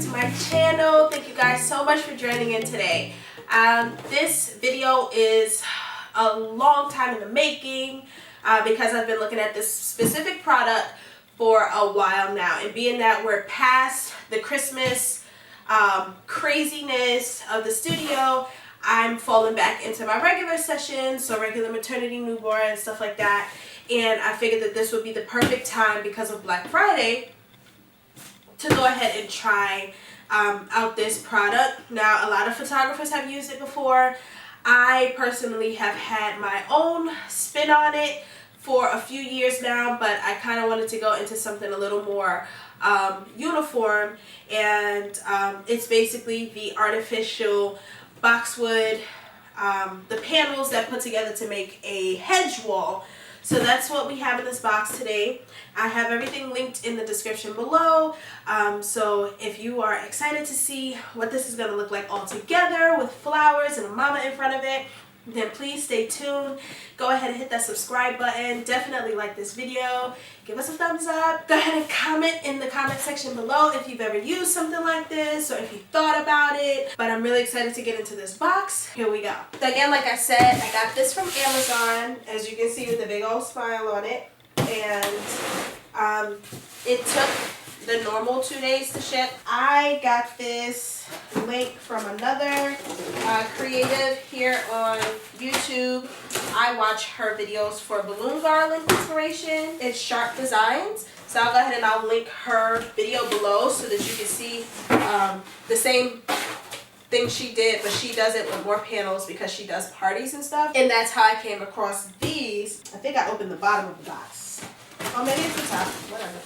to my channel. Thank you guys so much for joining in today. This video is a long time in the making because I've been looking at this specific product for a while now, and being that we're past the Christmas craziness of the studio, I'm falling back into my regular sessions, so regular maternity, newborn, and stuff like that. And I figured that this would be the perfect time because of Black Friday to go ahead and try out this product. Now, a lot of photographers have used it before. I personally have had my own spin on it for a few years now, but I kind of wanted to go into something a little more uniform, and it's basically the artificial boxwood, the panels that put together to make a hedge wall. So that's what we have in this box today. I have everything linked in the description below. So if you are excited to see what this is going to look like all together with flowers and a mama in front of it, then please stay tuned. Go ahead and hit that subscribe button. Definitely like this video. Give us a thumbs up. Go ahead and comment in the comment section below if you've ever used something like this or if you thought about it. But I'm really excited to get into this box. Here we go. So again, like I said, I got this from Amazon, as you can see, with a big old smile on it. And it took the normal 2 days to ship. I got this link from another creative here on YouTube. I watch her videos for balloon garland inspiration. It's Sharp Designs. So I'll go ahead and I'll link her video below so that you can see the same thing she did, but she does it with more panels because she does parties and stuff. And that's how I came across these. I think I opened the bottom of the box. Oh, maybe it's the top. Whatever.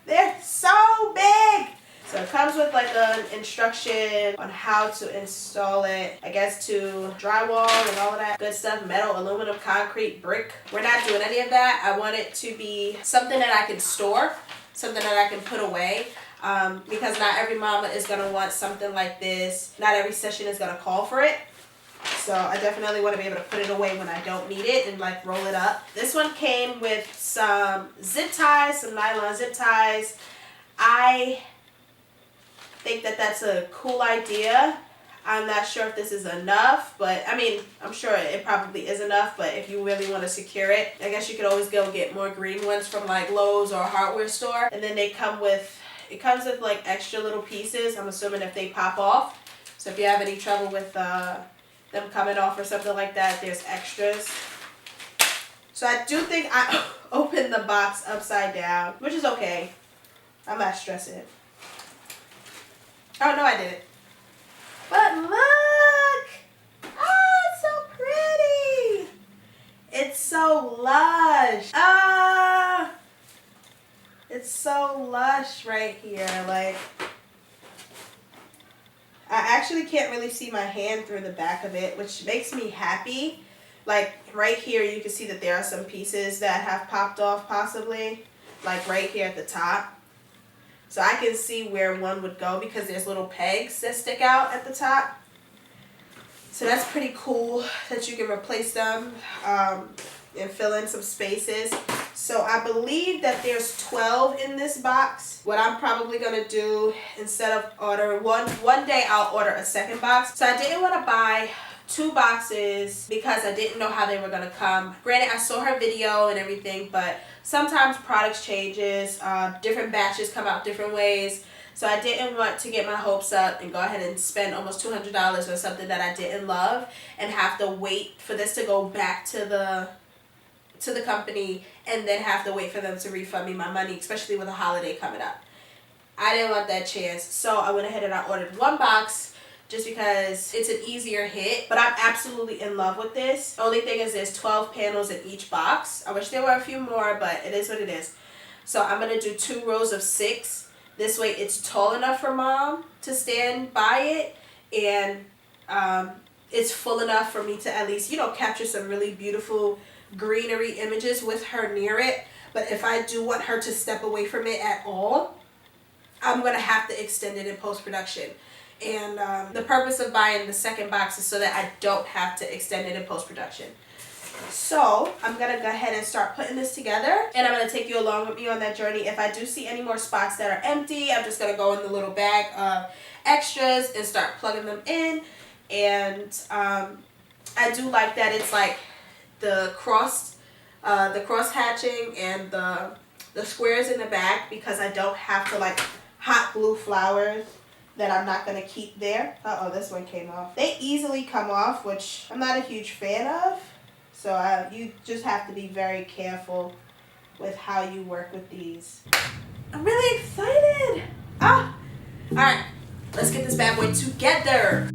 They're so big. So it comes with like an instruction on how to install it. I guess to drywall and all of that good stuff. Metal, aluminum, concrete, brick. We're not doing any of that. I want it to be something that I can store, something that I can put away. Because not every mama is going to want something like this. Not every session is going to call for it. So I definitely want to be able to put it away when I don't need it and like roll it up. This one came with some zip ties, some nylon zip ties. I think that that's a cool idea. I'm not sure if this is enough, but I mean, I'm sure it probably is enough, but if you really want to secure it, I guess you could always go get more green ones from like Lowe's or a hardware store. And then they come with, it comes with like extra little pieces, I'm assuming, if they pop off. So if you have any trouble with them coming off or something like that, there's extras. So I do think I opened the box upside down, which is okay. I'm not stressing. Oh no, I didn't. But look! Oh, it's so pretty! It's so lush. It's so lush right here. Like, I actually can't really see my hand through the back of it, which makes me happy. Like right here, you can see that there are some pieces that have popped off possibly, like right here at the top. So I can see where one would go because there's little pegs that stick out at the top. So that's pretty cool that you can replace them and fill in some spaces. So I believe that there's 12 in this box. What I'm probably going to do, instead of order one day, I'll order a second box. So I didn't want to buy 2 boxes because I didn't know how they were going to come. Granted, I saw her video and everything, but sometimes products changes, different batches come out different ways. So I didn't want to get my hopes up and go ahead and spend almost $200 on something that I didn't love and have to wait for this to go back to the company and then have to wait for them to refund me my money, especially with a holiday coming up. I didn't want that chance, so I went ahead and I ordered 1 box just because it's an easier hit. But I'm absolutely in love with this. The only thing is there's 12 panels in each box. I wish there were a few more, but it is what it is. So I'm going to do 2 rows of 6. This way it's tall enough for mom to stand by it, and it's full enough for me to at least, you know, capture some really beautiful greenery images with her near it. But if I do want her to step away from it at all, I'm going to have to extend it in post-production. And the purpose of buying the second box is so that I don't have to extend it in post-production. So I'm gonna go ahead and start putting this together, and I'm gonna take you along with me on that journey. If I do see any more spots that are empty, I'm just gonna go in the little bag of extras and start plugging them in. And I do like that it's like the cross hatching and the squares in the back, because I don't have to like hot glue flowers that I'm not going to keep there. Uh-oh, this one came off. They easily come off, which I'm not a huge fan of. So you just have to be very careful with how you work with these. I'm really excited. All right, let's get this bad boy together.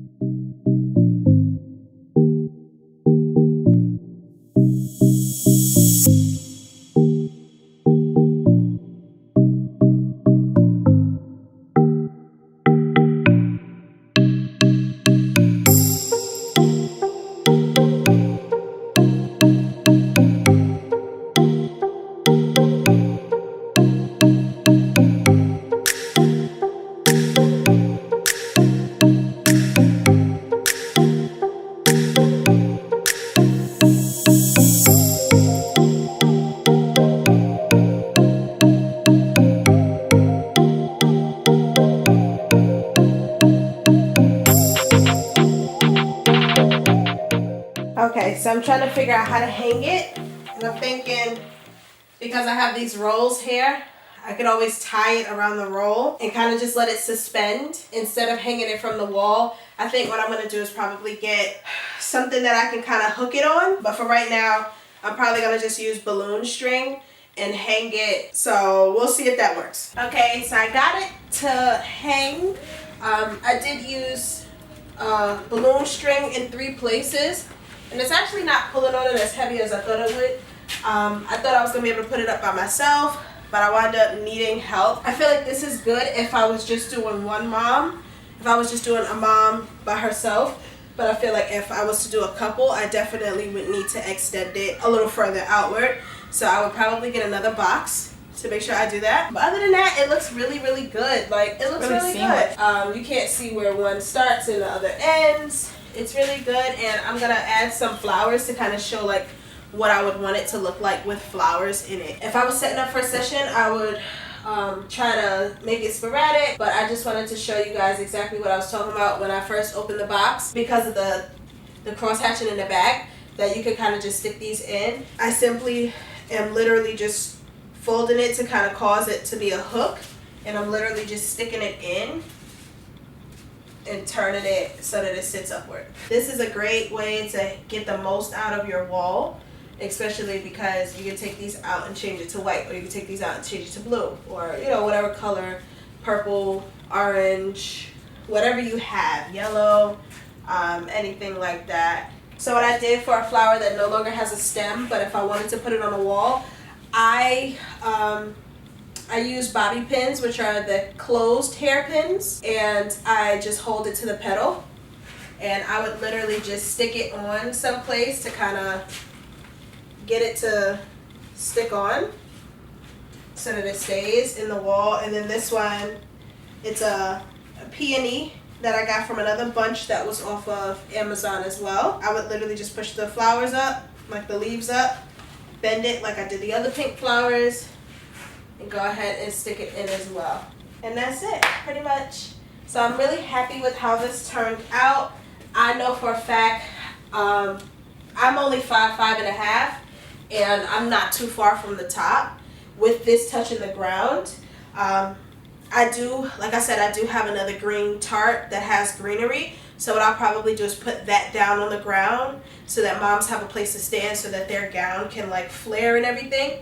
Okay, so I'm trying to figure out how to hang it, and I'm thinking, because I have these rolls here, I could always tie it around the roll and kind of just let it suspend instead of hanging it from the wall. I think what I'm going to do is probably get something that I can kind of hook it on, but for right now, I'm probably going to just use balloon string and hang it, so we'll see if that works. Okay, so I got it to hang. I did use balloon string in 3 places. And it's actually not pulling on it as heavy as I thought it would. I thought I was going to be able to put it up by myself, but I wound up needing help. I feel like this is good if I was just doing one mom, if I was just doing a mom by herself. But I feel like if I was to do a couple, I definitely would need to extend it a little further outward. So I would probably get another box to make sure I do that. But other than that, it looks really, really good. Like, it looks really good. You can't see where one starts and the other ends. It's really good, and I'm gonna add some flowers to kind of show like what I would want it to look like with flowers in it. If I was setting up for a session, I would try to make it sporadic, but I just wanted to show you guys exactly what I was talking about when I first opened the box, because of the cross hatching in the back, that you could kind of just stick these in. I simply am literally just folding it to kind of cause it to be a hook, and I'm literally just sticking it in and turning it so that it sits upward. This is a great way to get the most out of your wall, especially because you can take these out and change it to white, or you can take these out and change it to blue, or you know, whatever color, purple, orange, whatever you have, yellow, anything like that. So what I did for a flower that no longer has a stem, but if I wanted to put it on a wall, I use bobby pins, which are the closed hairpins, and I just hold it to the petal, and I would literally just stick it on someplace to kind of get it to stick on so that it stays in the wall. And then this one, it's a peony that I got from another bunch that was off of Amazon as well. I would literally just push the flowers up, like the leaves up, bend it like I did the other pink flowers, and go ahead and stick it in as well. And that's it, pretty much. So I'm really happy with how this turned out. I know for a fact, I'm only 5'5.5", and I'm not too far from the top with this touching the ground. I do, like I said, I do have another green tart that has greenery. So what I'll probably do is put that down on the ground so that moms have a place to stand so that their gown can like flare and everything.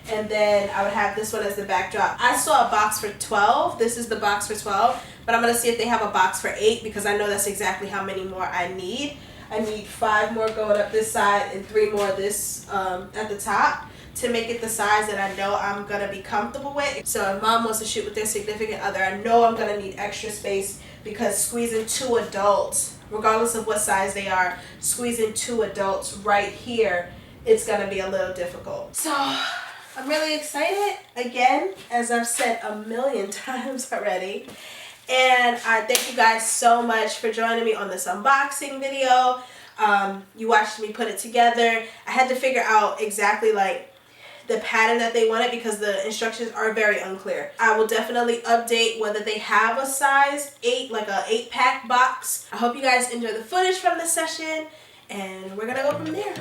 And then I would have this one as the backdrop. I saw a box for 12. This is the box for 12. But I'm going to see if they have a box for 8, because I know that's exactly how many more I need. I need 5 more going up this side and 3 more this at the top to make it the size that I know I'm going to be comfortable with. So if mom wants to shoot with their significant other, I know I'm going to need extra space, because squeezing 2 adults, regardless of what size they are, squeezing 2 adults right here, it's going to be a little difficult. So I'm really excited, again, as I've said a million times already. And I thank you guys so much for joining me on this unboxing video. You watched me put it together. I had to figure out exactly like the pattern that they wanted because the instructions are very unclear. I will definitely update whether they have a size 8, like a 8-pack box. I hope you guys enjoy the footage from the session, and we're gonna go from there.